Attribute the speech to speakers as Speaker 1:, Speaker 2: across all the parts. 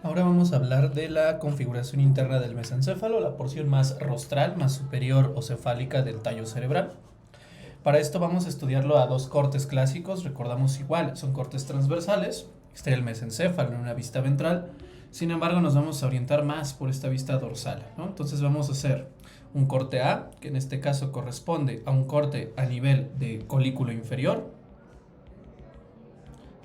Speaker 1: Ahora vamos a hablar de la configuración interna del mesencéfalo, la porción más rostral, más superior o cefálica del tallo cerebral. Para esto vamos a estudiarlo a dos cortes clásicos, recordamos igual, son cortes transversales, está el mesencéfalo en una vista ventral, sin embargo nos vamos a orientar más por esta vista dorsal, ¿no? Entonces vamos a hacer un corte A, que en este caso corresponde a un corte a nivel de colículo inferior.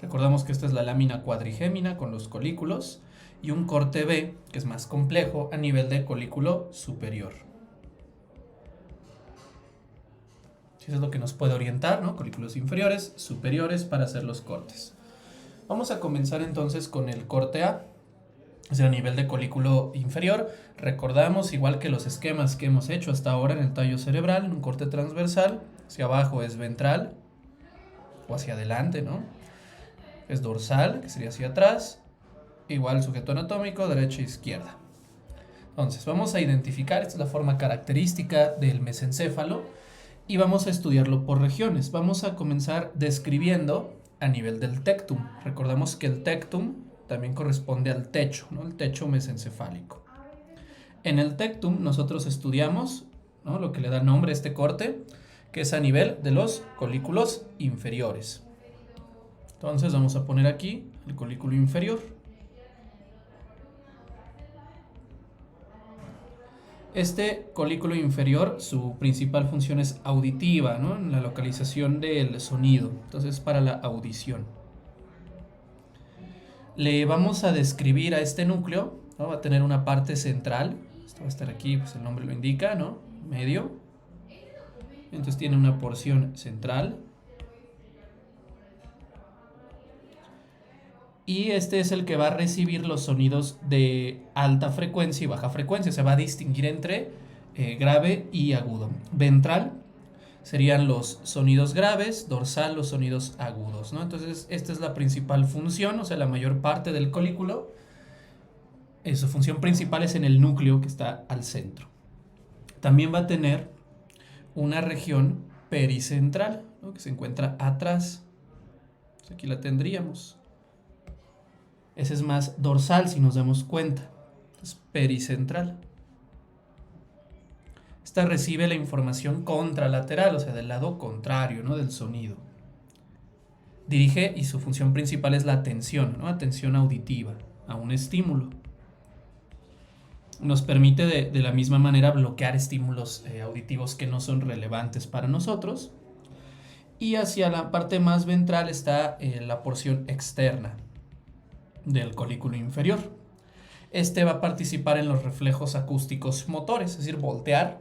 Speaker 1: Recordamos que esta es la lámina cuadrigémina con los colículos, y un corte B, que es más complejo, a nivel de colículo superior. Eso es lo que nos puede orientar, ¿no? Colículos inferiores, superiores, para hacer los cortes. Vamos a comenzar entonces con el corte A, es a nivel de colículo inferior. Recordamos, igual que los esquemas que hemos hecho hasta ahora en el tallo cerebral, en un corte transversal, hacia abajo es ventral, o hacia adelante, ¿no? Es dorsal, que sería hacia atrás, igual sujeto anatómico, derecha e izquierda. Entonces, vamos a identificar, esta es la forma característica del mesencéfalo, y vamos a estudiarlo por regiones. Vamos a comenzar describiendo a nivel del tectum. Recordamos que el tectum también corresponde al techo, ¿no? El techo mesencefálico. En el tectum nosotros estudiamos, ¿no?, lo que le da nombre a este corte, que es a nivel de los colículos inferiores. Entonces vamos a poner aquí el colículo inferior. Este colículo inferior, su principal función es auditiva, ¿no?, en la localización del sonido, entonces para la audición. Le vamos a describir a este núcleo, ¿no? Va a tener una parte central, esto va a estar aquí, pues el nombre lo indica, ¿no?, medio. Entonces tiene una porción central. Y este es el que va a recibir los sonidos de alta frecuencia y baja frecuencia. Se va a distinguir entre grave y agudo. Ventral serían los sonidos graves, dorsal los sonidos agudos, ¿no? Entonces esta es la principal función, o sea, la mayor parte del colículo. Su función principal es en el núcleo que está al centro. También va a tener una región pericentral, ¿no?, que se encuentra atrás. Entonces aquí la tendríamos. Ese es más dorsal, si nos damos cuenta. Es pericentral. Esta recibe la información contralateral, o sea, del lado contrario, ¿no?, del sonido. Dirige, y su función principal es la atención, ¿no?, atención auditiva a un estímulo. Nos permite de la misma manera bloquear estímulos auditivos que no son relevantes para nosotros. Y hacia la parte más ventral está la porción externa del colículo inferior. Este va a participar en los reflejos acústicos motores, es decir, voltear,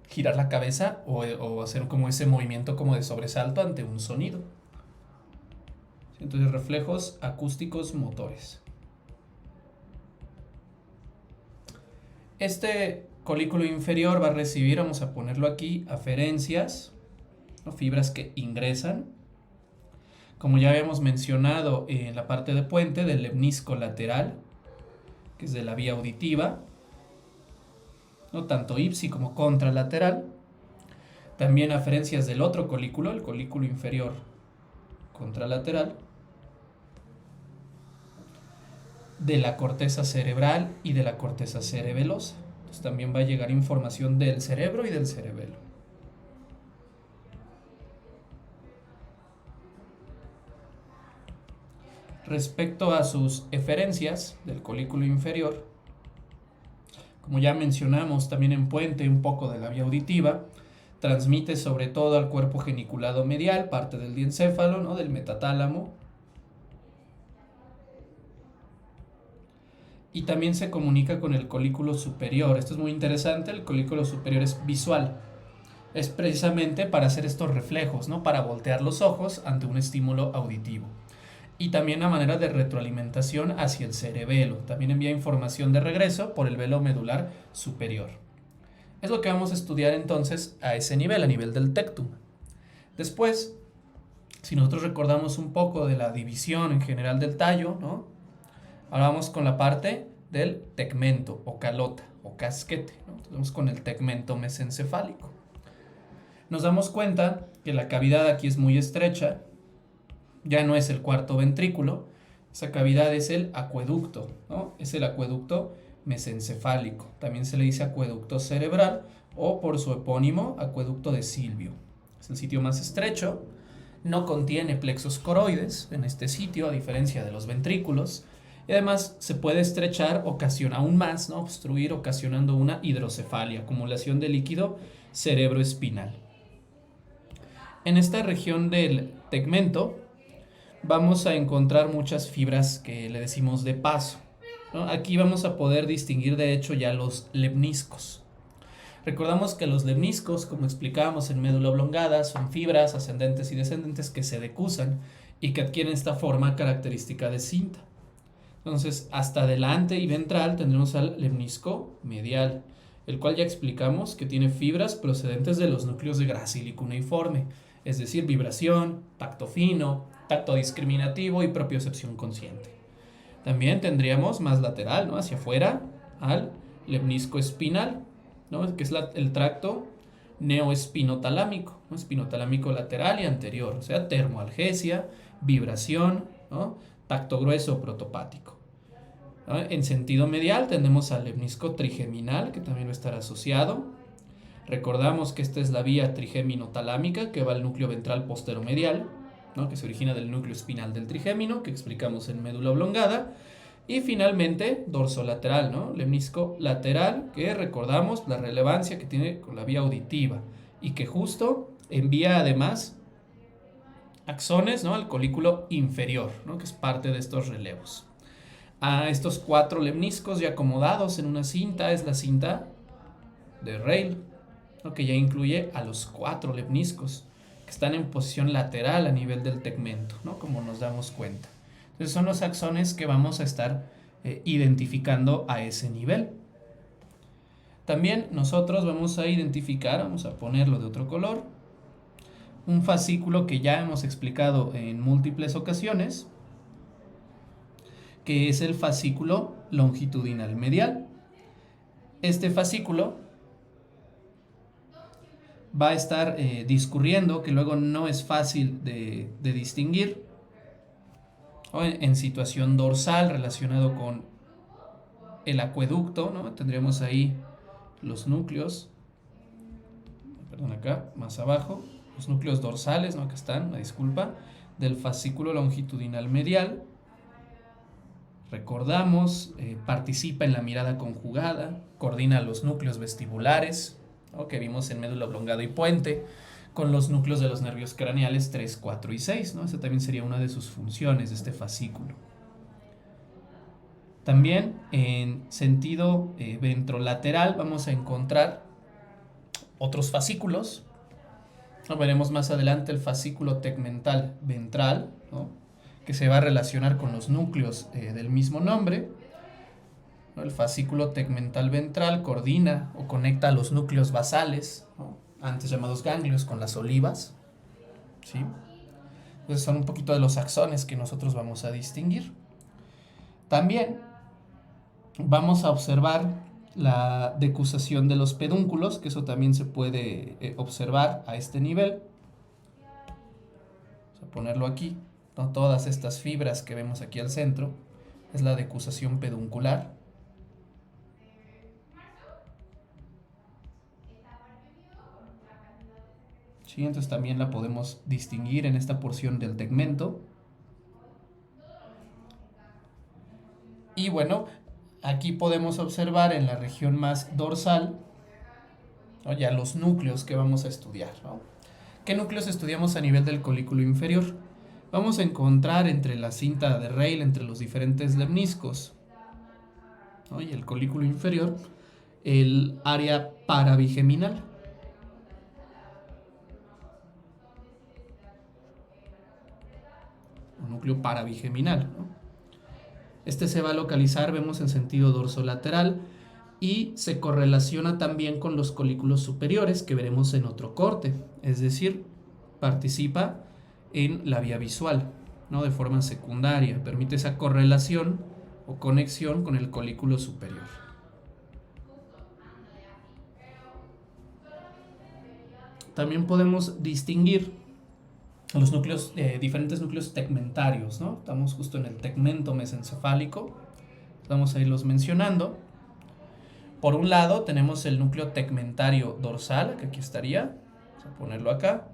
Speaker 1: girar la cabeza o hacer como ese movimiento como de sobresalto ante un sonido. Entonces, reflejos acústicos motores. Este colículo inferior va a recibir, vamos a ponerlo aquí, aferencias, ¿no?, fibras que ingresan. Como ya habíamos mencionado en la parte de puente, del lemnisco lateral, que es de la vía auditiva, ¿no?, tanto ipsi como contralateral. También aferencias del otro colículo, el colículo inferior contralateral, de la corteza cerebral y de la corteza cerebelosa. Entonces también va a llegar información del cerebro y del cerebelo. Respecto a sus eferencias del colículo inferior, como ya mencionamos también en puente un poco de la vía auditiva, transmite sobre todo al cuerpo geniculado medial, parte del diencéfalo, ¿no?, del metatálamo. Y también se comunica con el colículo superior. Esto es muy interesante, el colículo superior es visual. Es precisamente para hacer estos reflejos, ¿no?, para voltear los ojos ante un estímulo auditivo. Y también a manera de retroalimentación hacia el cerebelo. También envía información de regreso por el velo medular superior. Es lo que vamos a estudiar entonces a ese nivel, a nivel del tectum. Después, si nosotros recordamos un poco de la división en general del tallo, ¿no?, ahora vamos con la parte del tegmento o calota o casquete, ¿no? Entonces vamos con el tegmento mesencefálico. Nos damos cuenta que la cavidad aquí es muy estrecha, ya no es el cuarto ventrículo, Esa cavidad es el acueducto, ¿no? Es el acueducto mesencefálico. También se le dice acueducto cerebral o por su epónimo, acueducto de Silvio. Es el sitio más estrecho, no contiene plexos coroides en este sitio, a diferencia de los ventrículos, y además se puede estrechar, ocasiona aún más, ¿no? Obstruir, ocasionando una hidrocefalia, acumulación de líquido cerebroespinal. En esta región del tegmento vamos a encontrar muchas fibras que le decimos de paso, ¿no? Aquí vamos a poder distinguir de hecho ya los lemniscos. Recordamos que los lemniscos, como explicábamos en médula oblongada, son fibras ascendentes y descendentes que se decusan y que adquieren esta forma característica de cinta. Entonces, hasta adelante y ventral tendremos al lemnisco medial, el cual ya explicamos que tiene fibras procedentes de los núcleos de gracil cuneiforme, es decir, vibración, tacto fino, tacto discriminativo y propiocepción consciente. También tendríamos más lateral, ¿no? Hacia afuera, al lemnisco espinal, ¿no? Que es el tracto neoespinotalámico, ¿no? Espinotalámico lateral y anterior, o sea, termoalgesia, vibración, ¿no? Tacto grueso protopático, ¿no? En sentido medial tenemos al lemnisco trigeminal, que también va a estar asociado. Recordamos que esta es la vía trigémino-talámica que va al núcleo ventral posteromedial, ¿no? Que se origina del núcleo espinal del trigémino, que explicamos en médula oblongada. Y finalmente, dorsolateral, ¿no? Lemnisco lateral, que recordamos la relevancia que tiene con la vía auditiva y que justo envía además axones, ¿no? Al colículo inferior, ¿no? Que es parte de estos relevos. A estos 4 lemniscos ya acomodados en una cinta es la cinta de Rayleigh, ¿no? Que ya incluye a los 4 lemniscos que están en posición lateral a nivel del tegmento, ¿no? Como nos damos cuenta. Entonces son los axones que vamos a estar identificando a ese nivel. También nosotros vamos a identificar, vamos a ponerlo de otro color, un fascículo que ya hemos explicado en múltiples ocasiones, que es el fascículo longitudinal medial. Este fascículo va a estar discurriendo, que luego no es fácil de distinguir, o en situación dorsal relacionado con el acueducto, ¿no? Tendríamos ahí los núcleos, perdón, acá, más abajo, los núcleos dorsales, ¿no? Acá están, una disculpa, del fascículo longitudinal medial. Recordamos, participa en la mirada conjugada, coordina los núcleos vestibulares, ¿no? Que vimos en médula oblongada y puente, con los núcleos de los nervios craneales 3, 4 y 6, ¿no? Esa también sería una de sus funciones de este fascículo. También en sentido ventrolateral vamos a encontrar otros fascículos, ¿no? Veremos más adelante el fascículo tegmental ventral, ¿no? Que se va a relacionar con los núcleos del mismo nombre, ¿no? El fascículo tegmental ventral coordina o conecta a los núcleos basales, ¿no? Antes llamados ganglios, con las olivas, ¿sí? Entonces son un poquito de los axones que nosotros vamos a distinguir. También vamos a observar la decusación de los pedúnculos, que eso también se puede observar a este nivel. Vamos a ponerlo aquí, ¿no? Todas estas fibras que vemos aquí al centro es la decusación peduncular. Sí, entonces también la podemos distinguir en esta porción del tegmento. Y bueno, aquí podemos observar en la región más dorsal, ¿no? Ya los núcleos que vamos a estudiar, ¿no? ¿Qué núcleos estudiamos a nivel del colículo inferior? Vamos a encontrar entre la cinta de Rayleigh, entre los diferentes lemniscos, ¿no? Y el colículo inferior, el área parabigeminal. Un núcleo parabigeminal, ¿no? Este se va a localizar, vemos, en sentido dorsolateral y se correlaciona también con los colículos superiores que veremos en otro corte, es decir, participa en la vía visual, ¿no? De forma secundaria, permite esa correlación o conexión con el colículo superior. También podemos distinguir los núcleos, diferentes núcleos tegmentarios, ¿no? Estamos justo en el tegmento mesencefálico, vamos a irlos mencionando. Por un lado tenemos el núcleo tegmentario dorsal, que aquí estaría, vamos a ponerlo acá.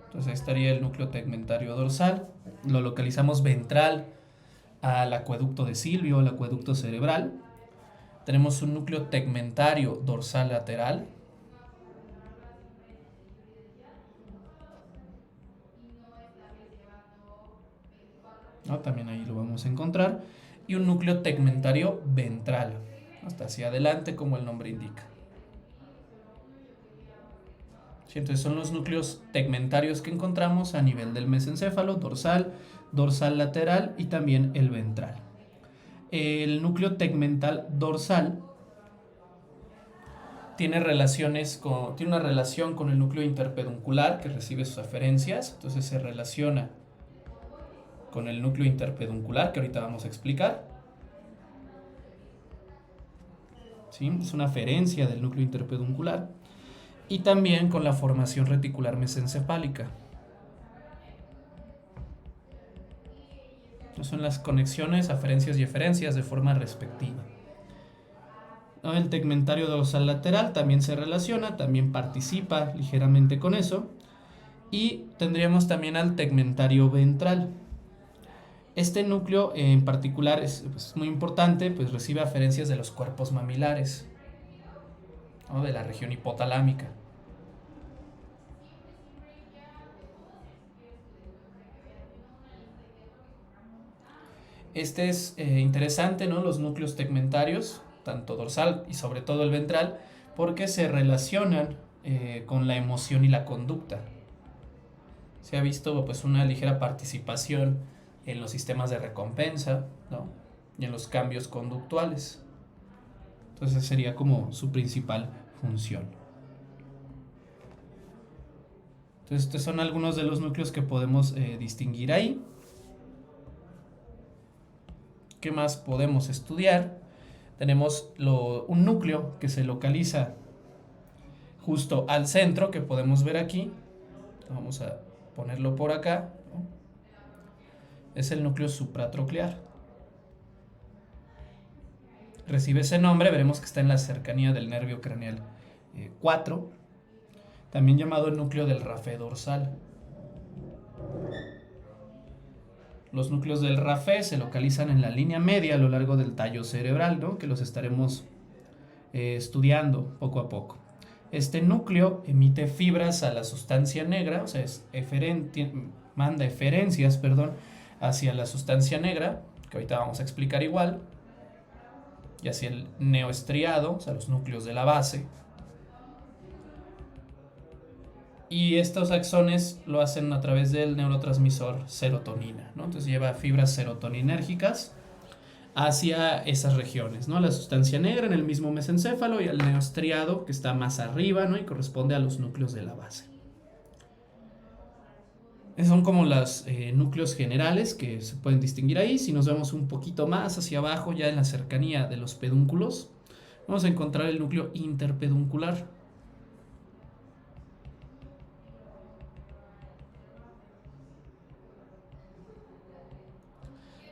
Speaker 1: Entonces ahí estaría el núcleo tegmentario dorsal, lo localizamos ventral al acueducto de Silvio, el acueducto cerebral. Tenemos un núcleo tegmentario dorsal lateral. ¿No? También ahí lo vamos a encontrar. Y un núcleo tegmentario ventral, hasta hacia adelante, como el nombre indica. ¿Sí? Entonces son los núcleos tegmentarios que encontramos a nivel del mesencéfalo, dorsal, dorsal lateral y también el ventral. El núcleo tegmental dorsal tiene una relación con el núcleo interpeduncular que recibe sus aferencias, entonces se relaciona con el núcleo interpeduncular que ahorita vamos a explicar. ¿Sí? Es una aferencia del núcleo interpeduncular y también con la formación reticular mesencefálica. Son las conexiones, aferencias y eferencias de forma respectiva. El tegmentario dorsal lateral también se relaciona, también participa ligeramente con eso. Y tendríamos también al tegmentario ventral. Este núcleo en particular es muy importante, pues recibe aferencias de los cuerpos mamilares, ¿no? De la región hipotalámica. Este es interesante, ¿no? Los núcleos tegmentarios, tanto dorsal y sobre todo el ventral, porque se relacionan con la emoción y la conducta. Se ha visto pues una ligera participación en los sistemas de recompensa, ¿no? Y en los cambios conductuales. Entonces sería como su principal función. Entonces estos son algunos de los núcleos que podemos distinguir ahí. ¿Qué más podemos estudiar? Tenemos un núcleo que se localiza justo al centro, que podemos ver aquí. Vamos a ponerlo por acá, ¿no? Es el núcleo supratroclear. Recibe ese nombre, veremos que está en la cercanía del nervio craneal 4, también llamado el núcleo del rafé dorsal. Los núcleos del rafé se localizan en la línea media a lo largo del tallo cerebral, ¿no? Que los estaremos estudiando poco a poco. Este núcleo emite fibras a la sustancia negra, o sea, manda eferencias, hacia la sustancia negra, que ahorita vamos a explicar igual, y hacia el neoestriado, o sea, los núcleos de la base. Y estos axones lo hacen a través del neurotransmisor serotonina, ¿no? Entonces lleva fibras serotoninérgicas hacia esas regiones, ¿no? La sustancia negra en el mismo mesencéfalo y al neostriado que está más arriba, ¿no? Y corresponde a los núcleos de la base. Esos son como los núcleos generales que se pueden distinguir ahí. Si nos vemos un poquito más hacia abajo, ya en la cercanía de los pedúnculos, vamos a encontrar el núcleo interpeduncular.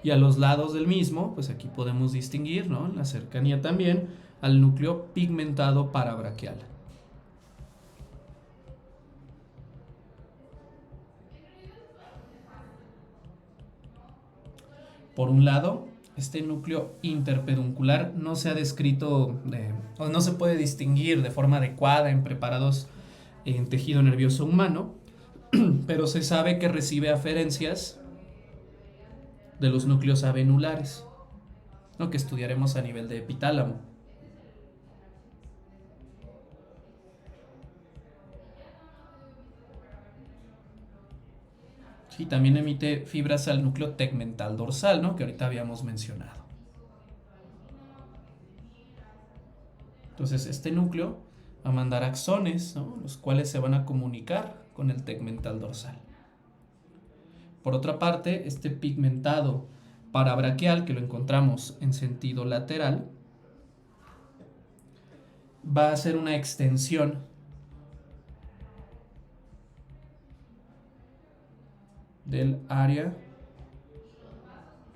Speaker 1: Y a los lados del mismo, pues aquí podemos distinguir, ¿no? En la cercanía también, al núcleo pigmentado parabraquial. Por un lado, este núcleo interpeduncular no se ha descrito o no se puede distinguir de forma adecuada en preparados en tejido nervioso humano, pero se sabe que recibe aferencias de los núcleos avenulares, ¿no? Que estudiaremos a nivel de epitálamo. Sí, también emite fibras al núcleo tegmental dorsal, ¿no? Que ahorita habíamos mencionado. Entonces este núcleo va a mandar axones, ¿no? Los cuales se van a comunicar con el tegmental dorsal. Por otra parte, este pigmentado parabraquial, que lo encontramos en sentido lateral, va a ser una extensión del área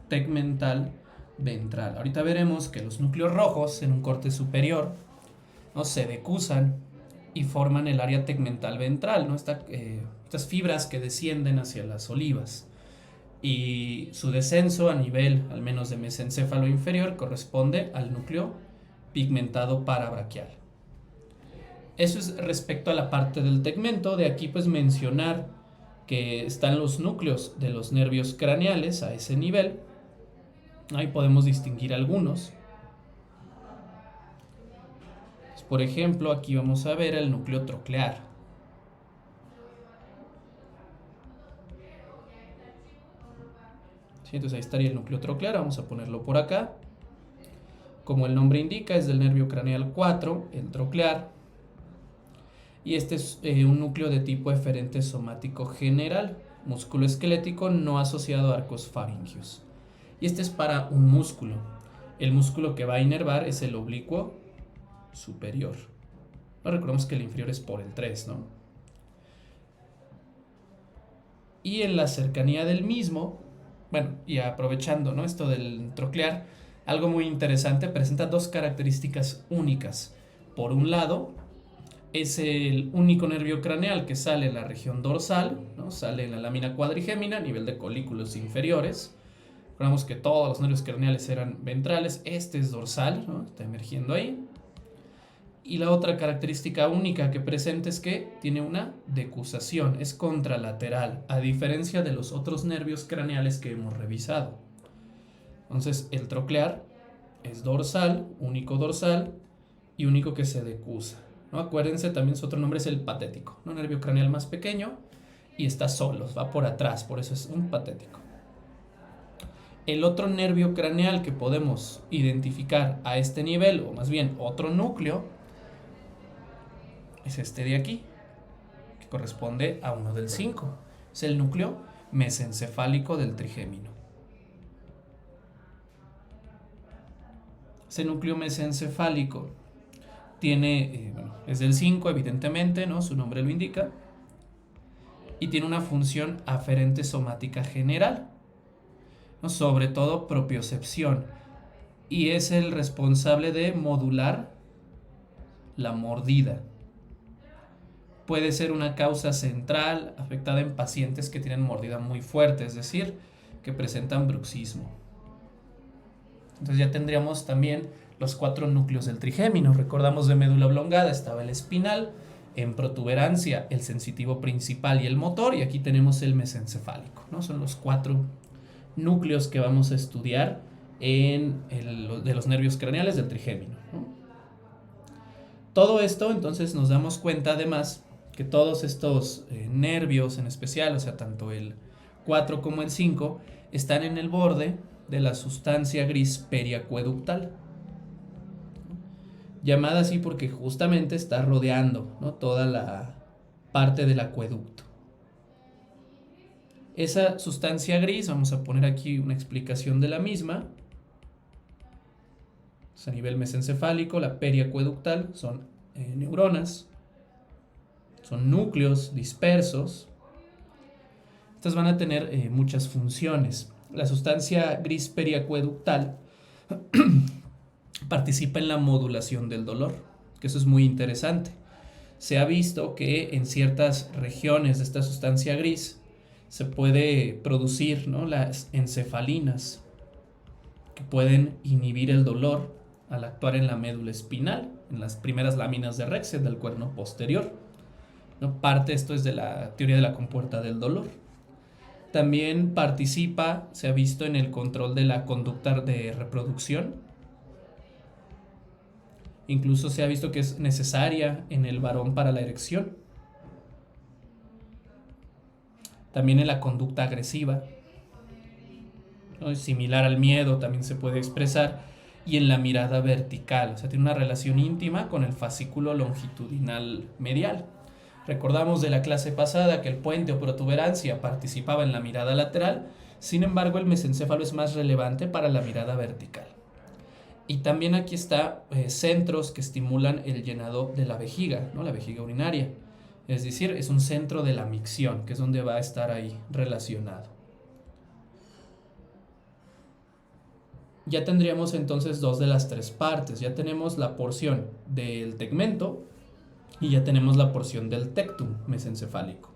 Speaker 1: tegmental ventral. Ahorita veremos que los núcleos rojos en un corte superior, ¿no?, se decusan y forman el área tegmental ventral, ¿no? Estas fibras que descienden hacia las olivas. Y su descenso a nivel, al menos de mesencéfalo inferior, corresponde al núcleo pigmentado parabraquial. Eso es respecto a la parte del tegmento. De aquí pues mencionar que están los núcleos de los nervios craneales a ese nivel. Ahí podemos distinguir algunos. Por ejemplo, aquí vamos a ver el núcleo troclear. ¿Sí? Entonces ahí estaría el núcleo troclear, vamos a ponerlo por acá. Como el nombre indica, es del nervio craneal 4, el troclear. Y este es un núcleo de tipo eferente somático general, músculo esquelético no asociado a arcos faringios. Y este es para un músculo. El músculo que va a inervar es el oblicuo superior. No, recordemos que el inferior es por el 3, ¿no? Y en la cercanía del mismo, bueno, y aprovechando, ¿no?, esto del troclear, algo muy interesante, presenta dos características únicas. Por un lado, es el único nervio craneal que sale en la región dorsal, ¿no? Sale en la lámina cuadrigémina a nivel de colículos inferiores. Recordamos que todos los nervios craneales eran ventrales, este es dorsal, ¿no?, está emergiendo ahí. Y la otra característica única que presenta es que tiene una decusación, es contralateral, a diferencia de los otros nervios craneales que hemos revisado. Entonces el troclear es dorsal y único que se decusa, ¿no? Acuérdense, también su otro nombre es el patético, ¿no? Nervio craneal más pequeño y está solo, va por atrás, por eso es un patético. El otro nervio craneal que podemos identificar a este nivel, o más bien otro núcleo, es este de aquí, que corresponde a uno del 5. Es el núcleo mesencefálico del trigémino. Ese núcleo mesencefálico tiene, es del 5 evidentemente, ¿no?, su nombre lo indica, y tiene una función aferente somática general, ¿no?, sobre todo propiocepción, y es el responsable de modular la mordida. Puede ser una causa central afectada en pacientes que tienen mordida muy fuerte, es decir, que presentan bruxismo. Entonces ya tendríamos también los 4 núcleos del trigémino. Recordamos de médula oblongada estaba el espinal, en protuberancia el sensitivo principal y el motor, y aquí tenemos el mesencefálico, ¿no? Son los 4 núcleos que vamos a estudiar de los nervios craneales del trigémino, ¿no? Todo esto, entonces, nos damos cuenta además que todos estos nervios en especial, o sea, tanto el 4 como el 5, están en el borde de la sustancia gris periacueductal, llamada así porque justamente está rodeando, ¿no?, toda la parte del acueducto. Esa sustancia gris, vamos a poner aquí una explicación de la misma. A nivel mesencefálico, la periacueductal son neuronas, son núcleos dispersos. Estas van a tener muchas funciones. La sustancia gris periacueductal participa en la modulación del dolor, que eso es muy interesante. Se ha visto que en ciertas regiones de esta sustancia gris se puede producir, ¿no?, las encefalinas, que pueden inhibir el dolor al actuar en la médula espinal, en las primeras láminas de Rexed del cuerno posterior, ¿no? Parte esto es de la teoría de la compuerta del dolor. También participa, se ha visto, en el control de la conducta de reproducción. Incluso se ha visto que es necesaria en el varón para la erección. También en la conducta agresiva, ¿no?, similar al miedo también se puede expresar, y en la mirada vertical, o sea, tiene una relación íntima con el fascículo longitudinal medial. Recordamos de la clase pasada que el puente o protuberancia participaba en la mirada lateral, sin embargo el mesencéfalo es más relevante para la mirada vertical. Y también aquí está centros que estimulan el llenado de la vejiga, ¿no? La vejiga urinaria. Es decir, es un centro de la micción, que es donde va a estar ahí relacionado. Ya tendríamos entonces dos de las tres partes. Ya tenemos la porción del tegmento y ya tenemos la porción del tectum mesencefálico.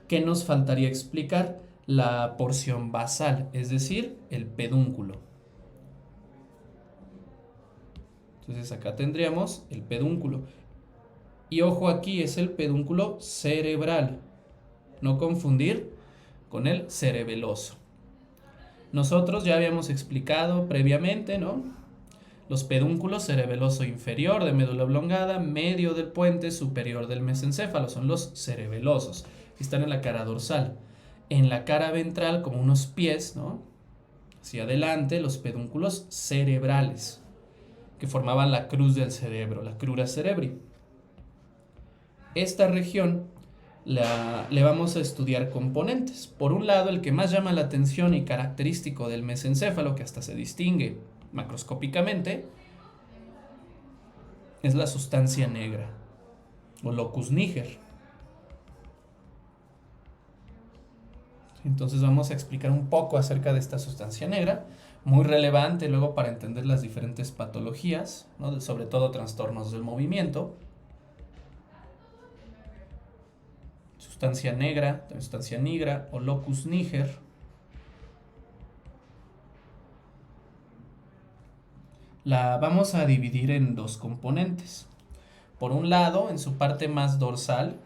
Speaker 1: ¿Qué nos faltaría explicar? La porción basal, es decir, el pedúnculo. Entonces acá tendríamos el pedúnculo. Y ojo aquí, es el pedúnculo cerebral. No confundir con el cerebeloso. Nosotros ya habíamos explicado previamente, ¿no? Los pedúnculos cerebeloso inferior de médula oblongada, medio del puente, superior del mesencéfalo, son los cerebelosos, que están en la cara dorsal. En la cara ventral, como unos pies, ¿no? Hacia adelante, los pedúnculos cerebrales, que formaban la cruz del cerebro, la crura cerebri. Esta región le vamos a estudiar componentes. Por un lado, el que más llama la atención y característico del mesencéfalo, que hasta se distingue macroscópicamente, es la sustancia negra o locus niger. Entonces vamos a explicar un poco acerca de esta sustancia negra, muy relevante luego para entender las diferentes patologías, ¿no? Sobre todo trastornos del movimiento. Sustancia negra, sustancia nigra o locus niger. La vamos a dividir en dos componentes. Por un lado, en su parte más dorsal,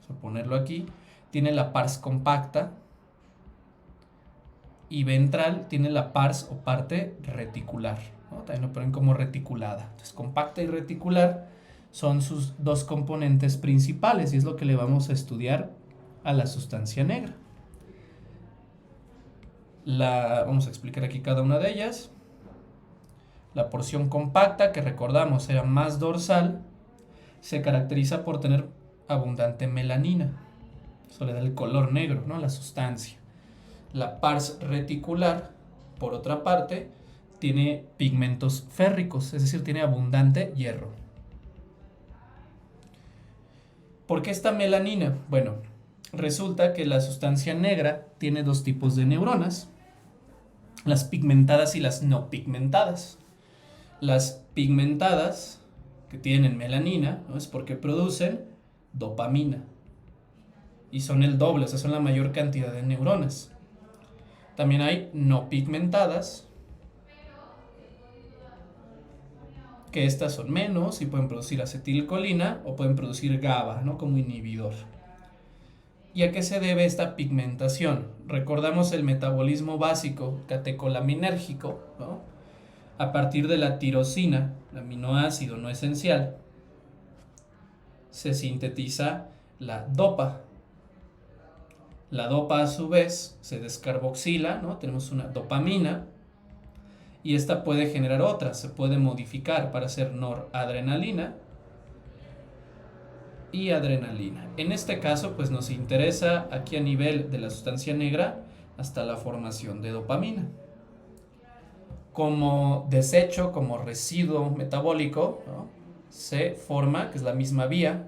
Speaker 1: vamos a ponerlo aquí, tiene la pars compacta y ventral tiene la pars o parte reticular, ¿no? También lo ponen como reticulada. Entonces, compacta y reticular son sus dos componentes principales y es lo que le vamos a estudiar a la sustancia negra. Vamos a explicar aquí cada una de ellas. La porción compacta, que recordamos era más dorsal, se caracteriza por tener abundante melanina. Eso le da el color negro, ¿no? La sustancia. La pars reticular, por otra parte, tiene pigmentos férricos, es decir, tiene abundante hierro. ¿Por qué esta melanina? Bueno, resulta que la sustancia negra tiene dos tipos de neuronas, las pigmentadas y las no pigmentadas. Las pigmentadas, que tienen melanina, ¿no? Es porque producen dopamina. Y son el doble, o sea, son la mayor cantidad de neuronas. También hay no pigmentadas, que estas son menos y pueden producir acetilcolina o pueden producir GABA, ¿no? Como inhibidor. ¿Y a qué se debe esta pigmentación? Recordamos el metabolismo básico catecolaminérgico, ¿no? A partir de la tirosina, el aminoácido no esencial, se sintetiza la dopa. La dopa a su vez se descarboxila, ¿no? Tenemos una dopamina y esta puede generar otra, se puede modificar para hacer noradrenalina y adrenalina. En este caso, pues nos interesa aquí a nivel de la sustancia negra hasta la formación de dopamina. Como desecho, como residuo metabólico, ¿no? Se forma, que es la misma vía,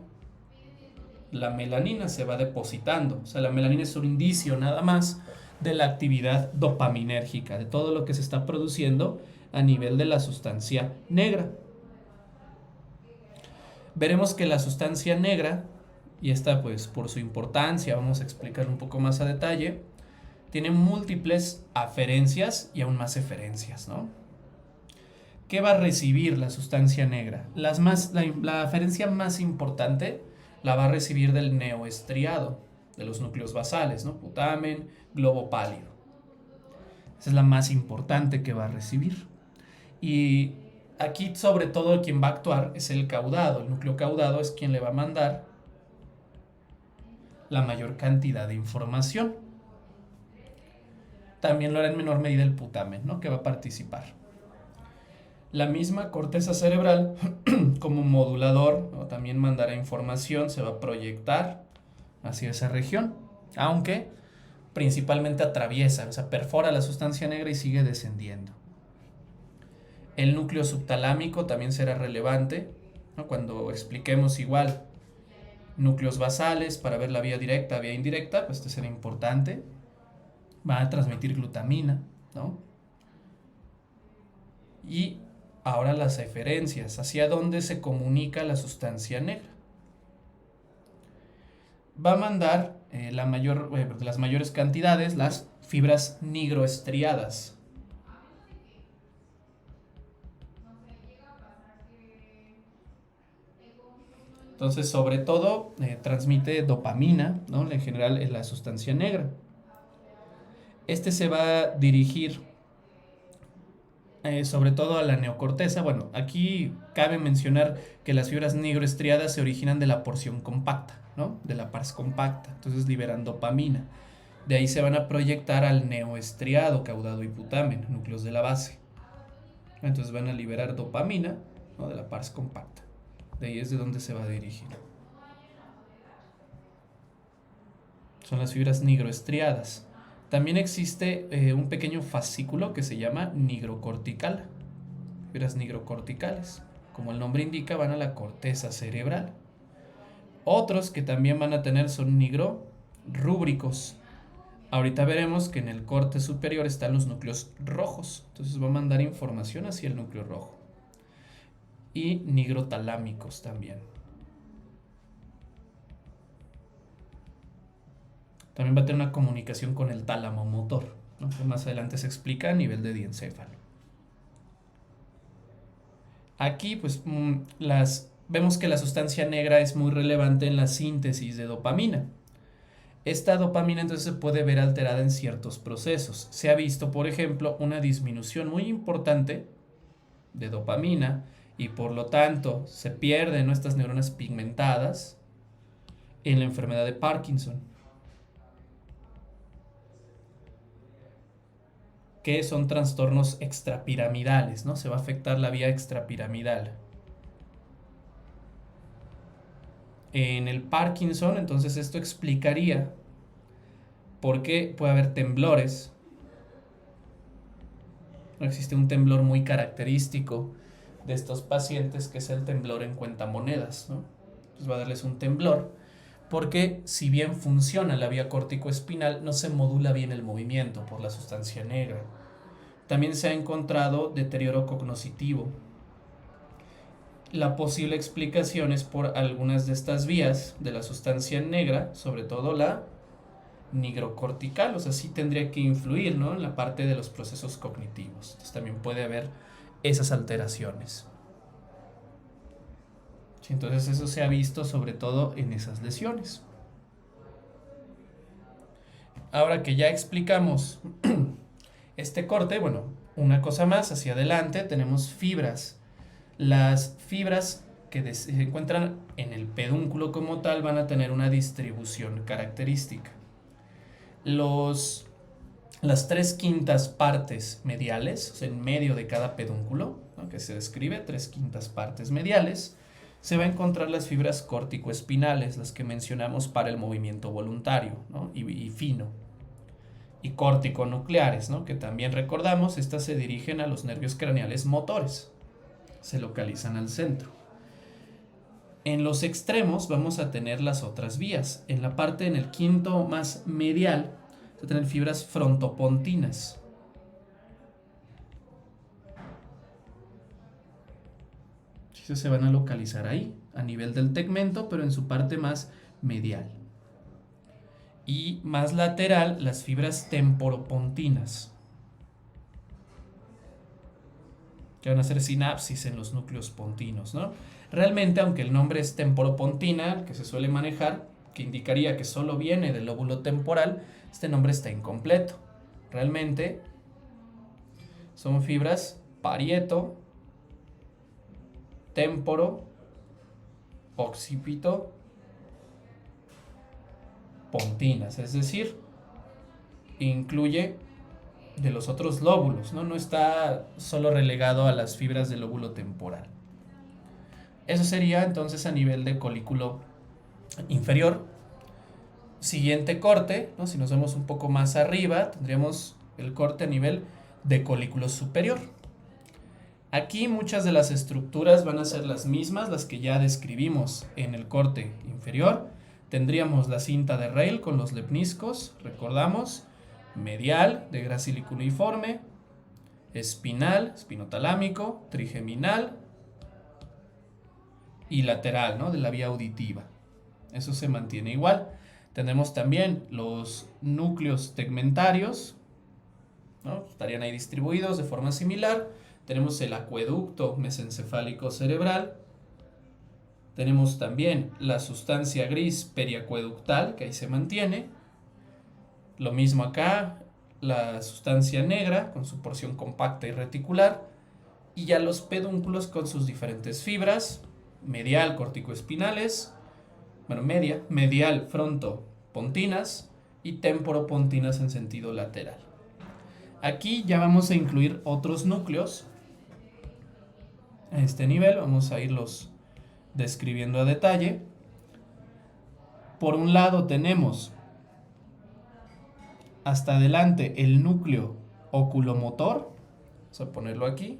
Speaker 1: la melanina se va depositando. O sea, la melanina es un indicio nada más de la actividad dopaminérgica, de todo lo que se está produciendo a nivel de la sustancia negra. Veremos que la sustancia negra, y esta pues por su importancia vamos a explicar un poco más a detalle, tiene múltiples aferencias y aún más eferencias, ¿no? ¿Qué va a recibir la sustancia negra? La aferencia más importante la va a recibir del neoestriado, de los núcleos basales, ¿no? Putamen, globo pálido. Esa es la más importante que va a recibir. Y aquí sobre todo quien va a actuar es el caudado. El núcleo caudado es quien le va a mandar la mayor cantidad de información. También lo hará en menor medida el putamen, ¿no? Que va a participar. La misma corteza cerebral, como modulador, ¿no? También mandará información, se va a proyectar hacia esa región, aunque principalmente atraviesa, o sea, perfora la sustancia negra y sigue descendiendo. El núcleo subtalámico también será relevante, ¿no? Cuando expliquemos igual núcleos basales para ver la vía directa, vía indirecta, pues este será importante. Va a transmitir glutamina, ¿no? Y ahora las eferencias, hacia dónde se comunica la sustancia negra. Va a mandar las mayores cantidades, las fibras nigroestriadas. Entonces, sobre todo, transmite dopamina, ¿no? En general es la sustancia negra. Este se va a dirigir sobre todo a la neocorteza. Bueno, aquí cabe mencionar que las fibras nigroestriadas se originan de la porción compacta, ¿no? De la pars compacta. Entonces liberan dopamina. De ahí se van a proyectar al neoestriado, caudado y putamen, núcleos de la base. Entonces van a liberar dopamina, ¿no? De la pars compacta. De ahí es de donde se va a dirigir. Son las fibras nigroestriadas. También existe un pequeño fascículo que se llama nigrocortical. Fibras nigrocorticales. Como el nombre indica, van a la corteza cerebral. Otros que también van a tener son nigrorúbricos. Ahorita veremos que en el corte superior están los núcleos rojos. Entonces va a mandar información hacia el núcleo rojo. Y nigrotalámicos también. También va a tener una comunicación con el tálamo motor, ¿no? Que más adelante se explica a nivel de diencéfalo. Aquí pues vemos que la sustancia negra es muy relevante en la síntesis de dopamina. Esta dopamina entonces se puede ver alterada en ciertos procesos. Se ha visto, por ejemplo, una disminución muy importante de dopamina y por lo tanto se pierden nuestras neuronas pigmentadas en la enfermedad de Parkinson, que son trastornos extrapiramidales, ¿no? Se va a afectar la vía extrapiramidal. En el Parkinson, entonces esto explicaría por qué puede haber temblores. Existe un temblor muy característico de estos pacientes, que es el temblor en cuentamonedas, ¿no? Entonces va a darles un temblor, porque si bien funciona la vía córtico-espinal, no se modula bien el movimiento por la sustancia negra. También se ha encontrado deterioro cognoscitivo. La posible explicación es por algunas de estas vías de la sustancia negra, sobre todo la nigrocortical, o sea, sí tendría que influir, ¿no? En la parte de los procesos cognitivos. Entonces también puede haber esas alteraciones. Sí, entonces eso se ha visto sobre todo en esas lesiones. Ahora que ya explicamos este corte, bueno, una cosa más hacia adelante, tenemos fibras. Las fibras que se encuentran en el pedúnculo como tal van a tener una distribución característica. Las 3/5 partes mediales, o sea, en medio de cada pedúnculo, ¿no? Que se describe 3/5 partes mediales, se va a encontrar las fibras córtico-espinales, las que mencionamos para el movimiento voluntario, ¿no? y fino. Y córtico-nucleares, ¿no? Que también recordamos, estas se dirigen a los nervios craneales motores. Se localizan al centro. En los extremos vamos a tener las otras vías. En la parte, en el quinto más medial, se tener fibras frontopontinas. Se van a localizar ahí, a nivel del tegmento, pero en su parte más medial. Y más lateral, las fibras temporopontinas, que van a hacer sinapsis en los núcleos pontinos, ¿no? Realmente, aunque el nombre es temporopontina, que se suele manejar, que indicaría que solo viene del lóbulo temporal, este nombre está incompleto. Realmente son fibras parieto, temporo, occipito, pontinas, es decir, incluye de los otros lóbulos, ¿no? No está solo relegado a las fibras del lóbulo temporal. Eso sería entonces a nivel de colículo inferior. Siguiente corte, ¿no? Si nos vemos un poco más arriba, tendríamos el corte a nivel de colículo superior. Aquí muchas de las estructuras van a ser las mismas, las que ya describimos en el corte inferior. Tendríamos la cinta de Reil con los lepniscos, recordamos, medial de gracil cuneiforme, espinal, espinotalámico, trigeminal y lateral, ¿no? De la vía auditiva. Eso se mantiene igual. Tenemos también los núcleos tegmentarios, ¿no? Estarían ahí distribuidos de forma similar. Tenemos el acueducto mesencefálico cerebral. Tenemos también la sustancia gris periacueductal, que ahí se mantiene. Lo mismo acá, la sustancia negra con su porción compacta y reticular. Y ya los pedúnculos con sus diferentes fibras, medial corticoespinales, bueno, medial frontopontinas y temporopontinas en sentido lateral. Aquí ya vamos a incluir otros núcleos. A este nivel vamos a irlos describiendo a detalle. Por un lado tenemos hasta adelante el núcleo oculomotor. Vamos a ponerlo aquí.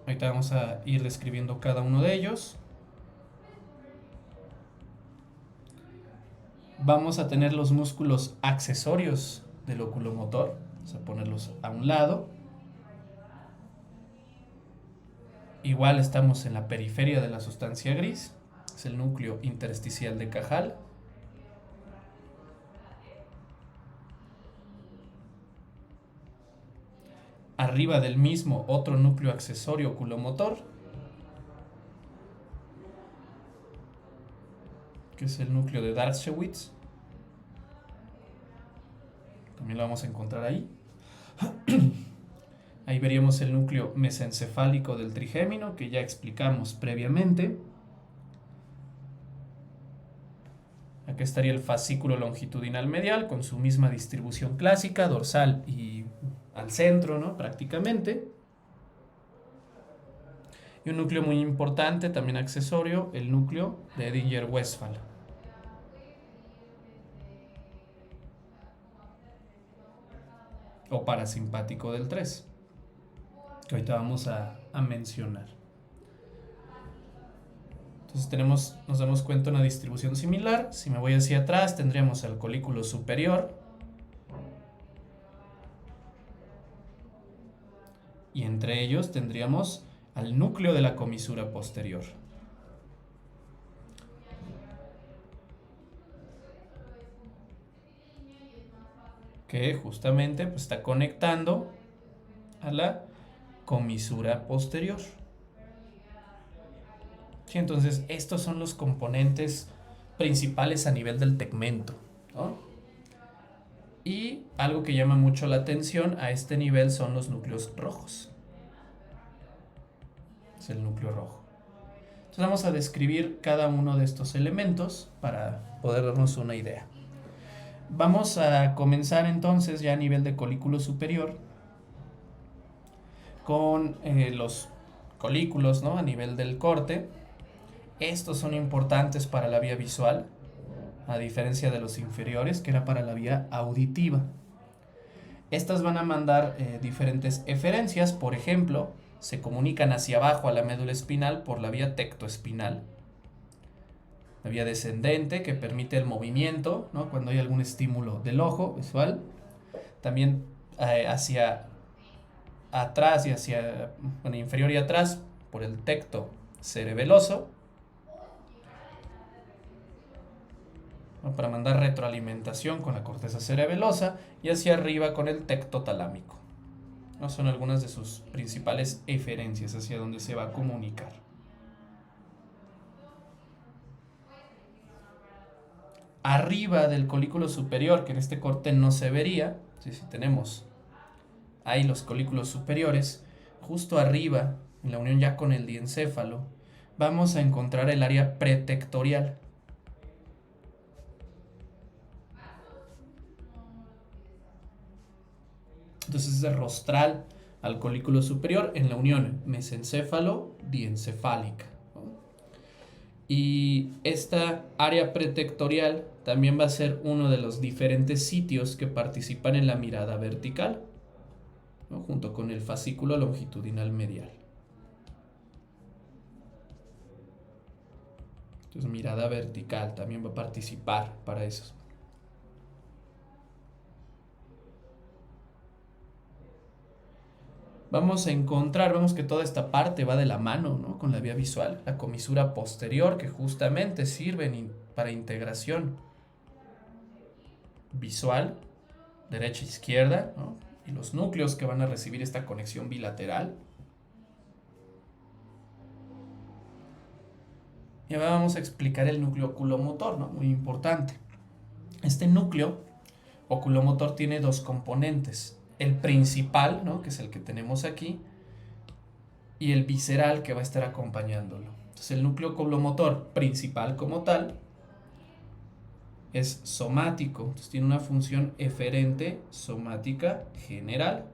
Speaker 1: Ahorita vamos a ir describiendo cada uno de ellos. Vamos a tener los músculos accesorios del oculomotor. Vamos a ponerlos a un lado. Igual estamos en la periferia de la sustancia gris. Es el núcleo intersticial de Cajal. Arriba del mismo otro núcleo accesorio oculomotor, que es el núcleo de Dershowitz. También lo vamos a encontrar ahí. Ahí veríamos el núcleo mesencefálico del trigémino, que ya explicamos previamente. Acá estaría el fascículo longitudinal medial con su misma distribución clásica, dorsal y al centro, ¿no? Prácticamente. Y un núcleo muy importante, también accesorio, el núcleo de Edinger-Westphal. O parasimpático del 3, que ahorita vamos a mencionar. Entonces nos damos cuenta de una distribución similar. Si me voy hacia atrás, tendríamos el colículo superior. Y entre ellos tendríamos al núcleo de la comisura posterior. Que justamente pues, está conectando a la comisura posterior. Sí, entonces estos son los componentes principales a nivel del tegmento, ¿no? Y algo que llama mucho la atención a este nivel son los núcleos rojos. Es el núcleo rojo. Entonces vamos a describir cada uno de estos elementos para poder darnos una idea. Vamos a comenzar entonces ya a nivel de colículo superior con los colículos, ¿no? A nivel del corte. Estos son importantes para la vía visual, a diferencia de los inferiores, que era para la vía auditiva. Estas van a mandar diferentes eferencias. Por ejemplo, se comunican hacia abajo a la médula espinal por la vía tectoespinal, la vía descendente que permite el movimiento, ¿no? Cuando hay algún estímulo del ojo visual. También hacia atrás y hacia, bueno, inferior y atrás por el tecto cerebeloso, ¿no? Para mandar retroalimentación con la corteza cerebelosa, y hacia arriba con el tecto talámico, ¿no? Son algunas de sus principales eferencias hacia donde se va a comunicar. Arriba del colículo superior, que en este corte no se vería, si tenemos ahí los colículos superiores, justo arriba, en la unión ya con el diencéfalo, vamos a encontrar el área pretectorial. Entonces es rostral al colículo superior en la unión mesencéfalo-diencefálica, ¿no? Y esta área pretectorial también va a ser uno de los diferentes sitios que participan en la mirada vertical. ¿no? Junto con el fascículo longitudinal medial. Entonces, mirada vertical también va a participar para eso. Vamos vemos que toda esta parte va de la mano, ¿no? Con la vía visual. La comisura posterior, que justamente sirve para integración visual, derecha e izquierda, ¿no? Y los núcleos que van a recibir esta conexión bilateral. Y ahora vamos a explicar el núcleo oculomotor, ¿no? Muy importante. Este núcleo oculomotor tiene dos componentes. El principal, ¿no? Que es el que tenemos aquí, y el visceral, que va a estar acompañándolo. Entonces, el núcleo oculomotor principal como tal es somático. Entonces, tiene una función eferente somática general.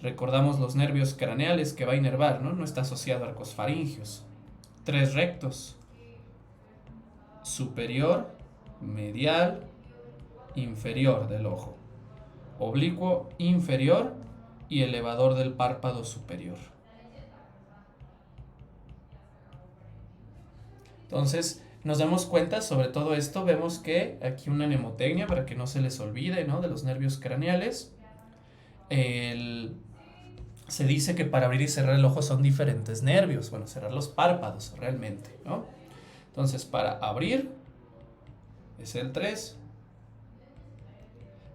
Speaker 1: Recordamos los nervios craneales que va a inervar, ¿no? No está asociado a arcos faringios. 3 rectos: superior, medial, inferior del ojo, oblicuo inferior y elevador del párpado superior. Entonces, nos damos cuenta, sobre todo esto, vemos que aquí una mnemotecnia para que no se les olvide, ¿no? De los nervios craneales. Se dice que para abrir y cerrar el ojo son diferentes nervios, bueno, cerrar los párpados realmente, ¿no? Entonces, para abrir es el 3,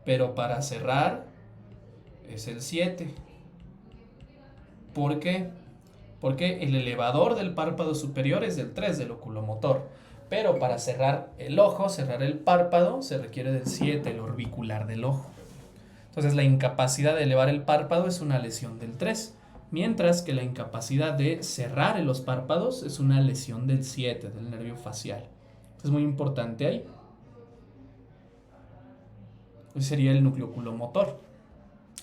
Speaker 1: pero para cerrar es el 7. ¿Por qué? Porque el elevador del párpado superior es del 3, del oculomotor. Pero para cerrar el ojo, cerrar el párpado, se requiere del 7, el orbicular del ojo. Entonces, la incapacidad de elevar el párpado es una lesión del 3, mientras que la incapacidad de cerrar los párpados es una lesión del 7, del nervio facial. Es muy importante ahí. Ese sería el núcleo oculomotor.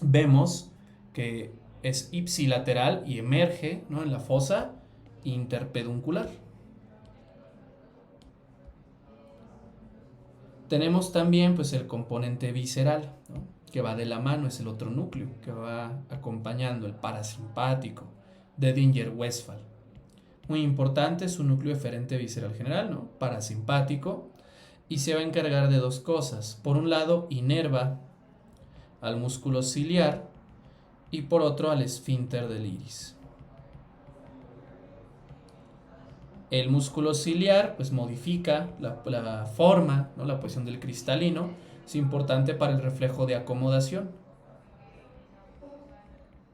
Speaker 1: Vemos que es ipsilateral y emerge, ¿no? En la fosa interpeduncular. Tenemos también pues el componente visceral, ¿no? Que va de la mano, es el otro núcleo que va acompañando, el parasimpático de Edinger-Westphal. Muy importante, es un núcleo eferente visceral general, ¿no? Parasimpático, y se va a encargar de dos cosas. Por un lado, inerva al músculo ciliar y por otro al esfínter del iris. El músculo ciliar pues modifica la forma, ¿no? La posición del cristalino. Es importante para el reflejo de acomodación,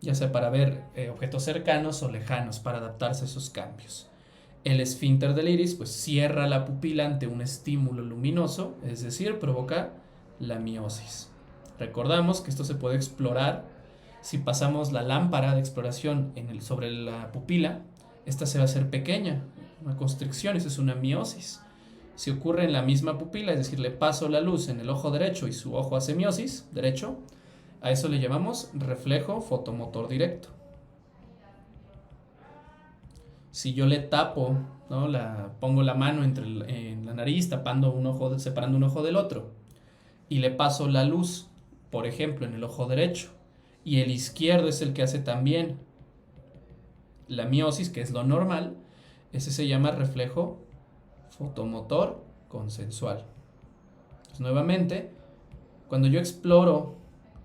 Speaker 1: ya sea para ver objetos cercanos o lejanos, para adaptarse a esos cambios. El esfínter del iris pues cierra la pupila ante un estímulo luminoso, es decir, provoca la miosis. Recordamos que esto se puede explorar si pasamos la lámpara de exploración sobre la pupila. Esta se va a hacer pequeña, una constricción, eso es una miosis. Si ocurre en la misma pupila, es decir, le paso la luz en el ojo derecho y su ojo hace miosis, derecho, a eso le llamamos reflejo fotomotor directo. Si yo le tapo, ¿no? Pongo la mano en la nariz, separando un ojo del otro, y le paso la luz, por ejemplo, en el ojo derecho, y el izquierdo es el que hace también la miosis, que es lo normal, ese se llama reflejo fotomotor consensual. Entonces, nuevamente, cuando yo exploro,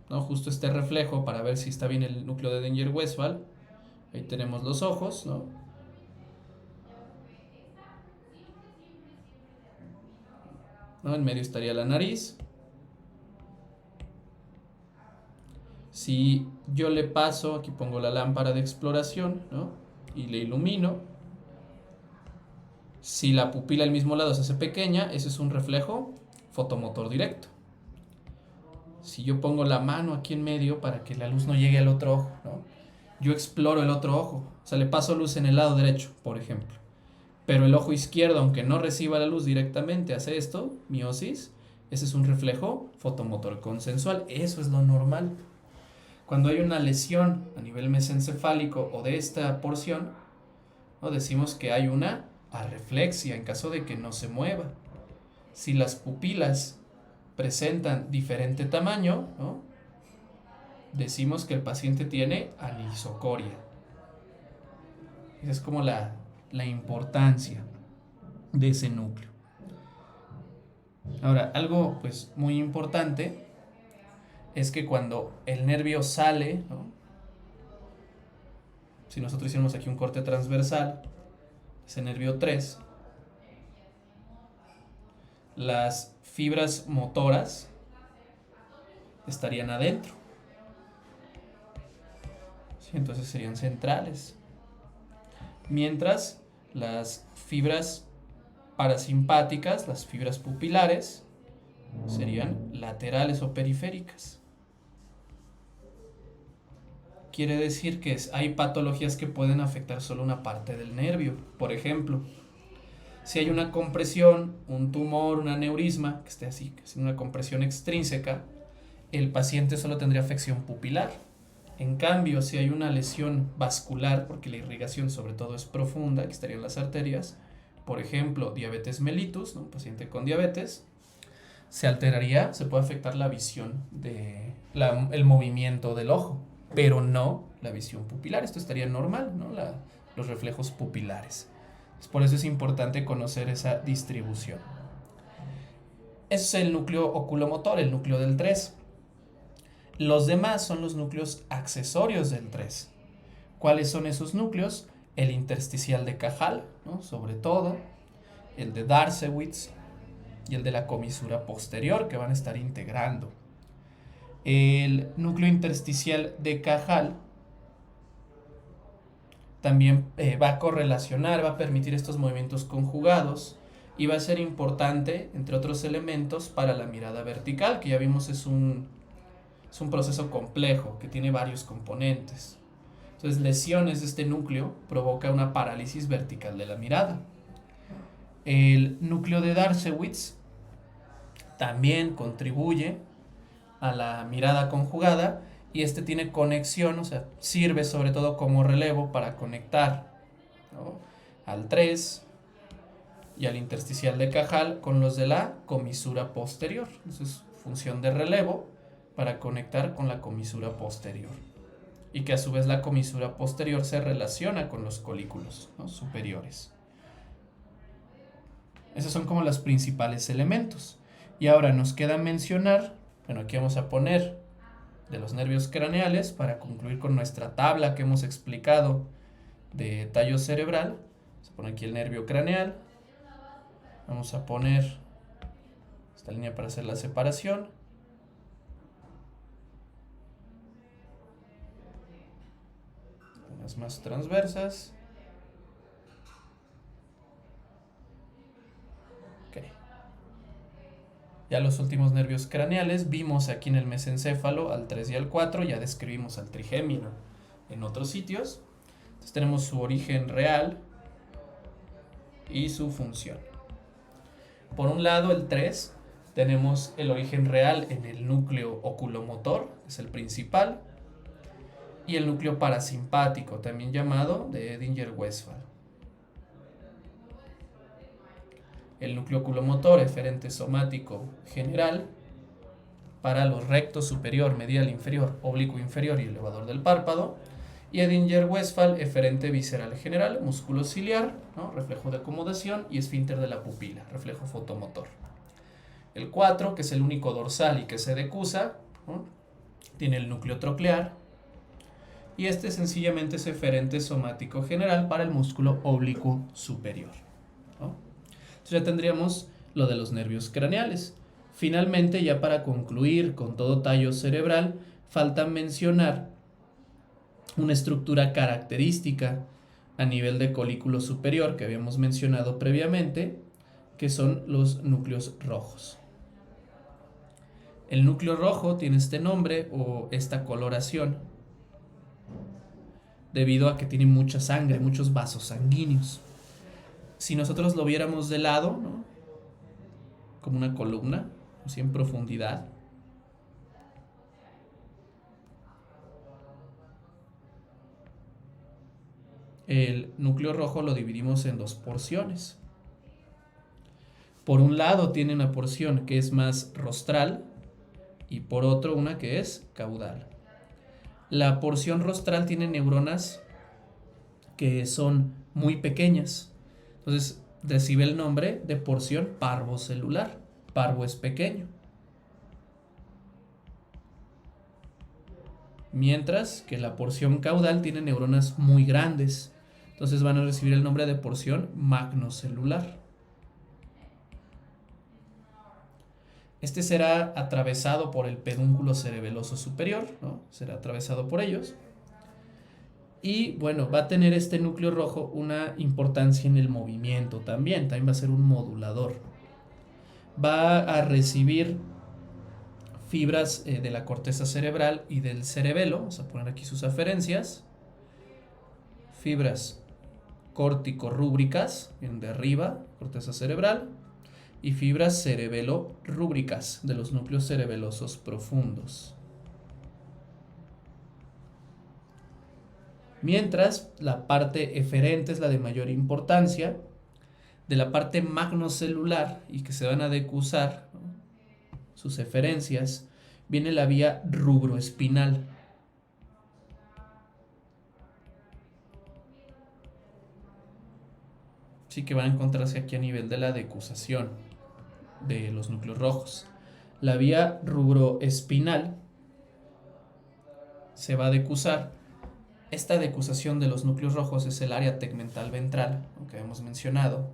Speaker 1: ¿no? Justo este reflejo para ver si está bien el núcleo de Edinger-Westphal, ahí tenemos los ojos, ¿no? En medio estaría la nariz. Si yo le paso, aquí pongo la lámpara de exploración, ¿no? Y le ilumino. Si la pupila al mismo lado se hace pequeña, ese es un reflejo fotomotor directo. Si yo pongo la mano aquí en medio para que la luz no llegue al otro ojo, ¿no? Yo exploro el otro ojo, o sea, le paso luz en el lado derecho, por ejemplo. Pero el ojo izquierdo, aunque no reciba la luz directamente, hace esto, miosis. Ese es un reflejo fotomotor consensual. Eso es lo normal. Cuando hay una lesión a nivel mesencefálico o de esta porción, ¿no? Decimos que hay una arreflexia en caso de que no se mueva. Si las pupilas presentan diferente tamaño, ¿no? decimos que el paciente tiene anisocoria. Esa es como la importancia de ese núcleo. Ahora, algo pues muy importante es que cuando el nervio sale, ¿no? Si nosotros hiciéramos aquí un corte transversal, ese nervio 3, las fibras motoras estarían adentro. ¿Sí? Entonces serían centrales. Mientras las fibras parasimpáticas, las fibras pupilares, serían laterales o periféricas. Quiere decir que hay patologías que pueden afectar solo una parte del nervio. Por ejemplo, si hay una compresión, un tumor, un aneurisma, que esté así, que es una compresión extrínseca, el paciente solo tendría afección pupilar. En cambio, si hay una lesión vascular, porque la irrigación sobre todo es profunda, que estarían las arterias, por ejemplo, diabetes mellitus, ¿no? Un paciente con diabetes, se alteraría, se puede afectar la visión, el movimiento del ojo, pero no la visión pupilar. Esto estaría normal, ¿no? Los reflejos pupilares. Por eso es importante conocer esa distribución. Ese es el núcleo oculomotor, el núcleo del 3. Los demás son los núcleos accesorios del 3. ¿Cuáles son esos núcleos? El intersticial de Cajal, ¿no? Sobre todo, el de Darsewitz y el de la comisura posterior, que van a estar integrando. El núcleo intersticial de Cajal también va a correlacionar, va a permitir estos movimientos conjugados y va a ser importante, entre otros elementos, para la mirada vertical, que ya vimos es un proceso complejo que tiene varios componentes. Entonces, lesiones de este núcleo provoca una parálisis vertical de la mirada. El núcleo de Darsewitz también contribuye a la mirada conjugada y este tiene conexión, o sea, sirve sobre todo como relevo para conectar, ¿no?, al 3 y al intersticial de Cajal con los de la comisura posterior. Entonces, función de relevo para conectar con la comisura posterior. Y que a su vez la comisura posterior se relaciona con los colículos, ¿no?, superiores. Esos son como los principales elementos. Y ahora nos queda mencionar, bueno, aquí vamos a poner de los nervios craneales para concluir con nuestra tabla que hemos explicado de tallo cerebral. Se pone aquí el nervio craneal. Vamos a poner esta línea para hacer la separación. Unas más transversas. Ok. Ya los últimos nervios craneales vimos aquí en el mesencéfalo al 3 y al 4, ya describimos al trigémino en otros sitios. Entonces tenemos su origen real y su función. Por un lado, el 3, tenemos el origen real en el núcleo oculomotor, que es el principal, y el núcleo parasimpático, también llamado de Edinger-Westphal. El núcleo oculomotor, eferente somático general, para los rectos superior, medial inferior, oblicuo inferior y elevador del párpado. Y Edinger-Westphal, eferente visceral general, músculo ciliar, ¿no?, reflejo de acomodación, y esfínter de la pupila, reflejo fotomotor. El 4, que es el único dorsal y que se decusa, ¿no?, tiene el núcleo troclear. Y este sencillamente es eferente somático general para el músculo oblicuo superior, ¿no? Entonces ya tendríamos lo de los nervios craneales. Finalmente, ya para concluir con todo tallo cerebral, falta mencionar una estructura característica a nivel de colículo superior que habíamos mencionado previamente, que son los núcleos rojos. El núcleo rojo tiene este nombre o esta coloración debido a que tiene mucha sangre, muchos vasos sanguíneos. Si nosotros lo viéramos de lado, ¿no?, como una columna, así en profundidad, el núcleo rojo lo dividimos en dos porciones. Por un lado tiene una porción que es más rostral y por otro una que es caudal. La porción rostral tiene neuronas que son muy pequeñas. Entonces recibe el nombre de porción parvocelular. Parvo es pequeño. Mientras que la porción caudal tiene neuronas muy grandes. Entonces van a recibir el nombre de porción magnocelular. Este será atravesado por el pedúnculo cerebeloso superior, ¿no? Será atravesado por ellos. Y bueno, va a tener este núcleo rojo una importancia en el movimiento también. También va a ser un modulador. Va a recibir fibras de la corteza cerebral y del cerebelo. Vamos a poner aquí sus aferencias. Fibras córtico-rúbricas, vienen de arriba, corteza cerebral, y fibras cerebelo-rúbricas de los núcleos cerebelosos profundos. Mientras la parte eferente es la de mayor importancia. De la parte magnocelular y que se van a decusar, ¿no?, sus eferencias, viene la vía rubroespinal. Sí, que van a encontrarse aquí a nivel de la decusación de los núcleos rojos. La vía rubroespinal se va a decusar. Esta decusación de los núcleos rojos es el área tegmental ventral, que hemos mencionado.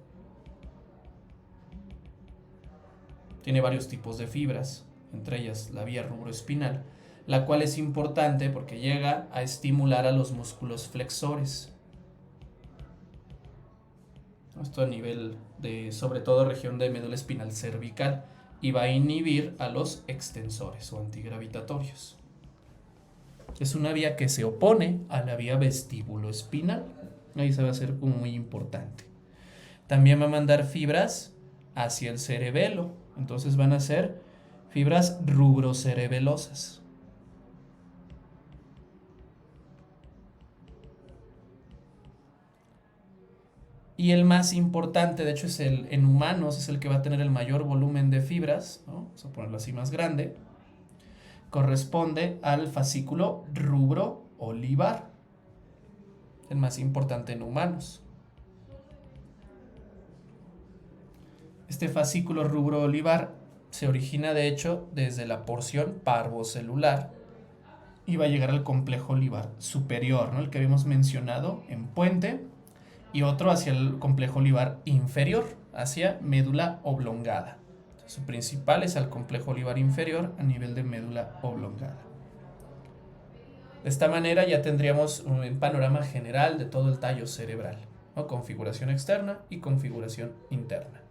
Speaker 1: Tiene varios tipos de fibras, entre ellas la vía rubroespinal, la cual es importante porque llega a estimular a los músculos flexores. Esto a nivel de, sobre todo, región de médula espinal cervical, y va a inhibir a los extensores o antigravitatorios. Es una vía que se opone a la vía vestíbulo-espinal. Ahí se va a hacer muy importante. También va a mandar fibras hacia el cerebelo. Entonces van a ser fibras rubrocerebelosas. Y el más importante, de hecho, es en humanos, es el que va a tener el mayor volumen de fibras, ¿no? Vamos a ponerlo así más grande. Corresponde al fascículo rubro-olivar, el más importante en humanos. Este fascículo rubro-olivar se origina, de hecho, desde la porción parvocelular y va a llegar al complejo olivar superior, ¿no?, el que habíamos mencionado en puente, y otro hacia el complejo olivar inferior, hacia médula oblongada. Su principal es al complejo olivar inferior a nivel de médula oblongada. De esta manera ya tendríamos un panorama general de todo el tallo cerebral, ¿no?, configuración externa y configuración interna.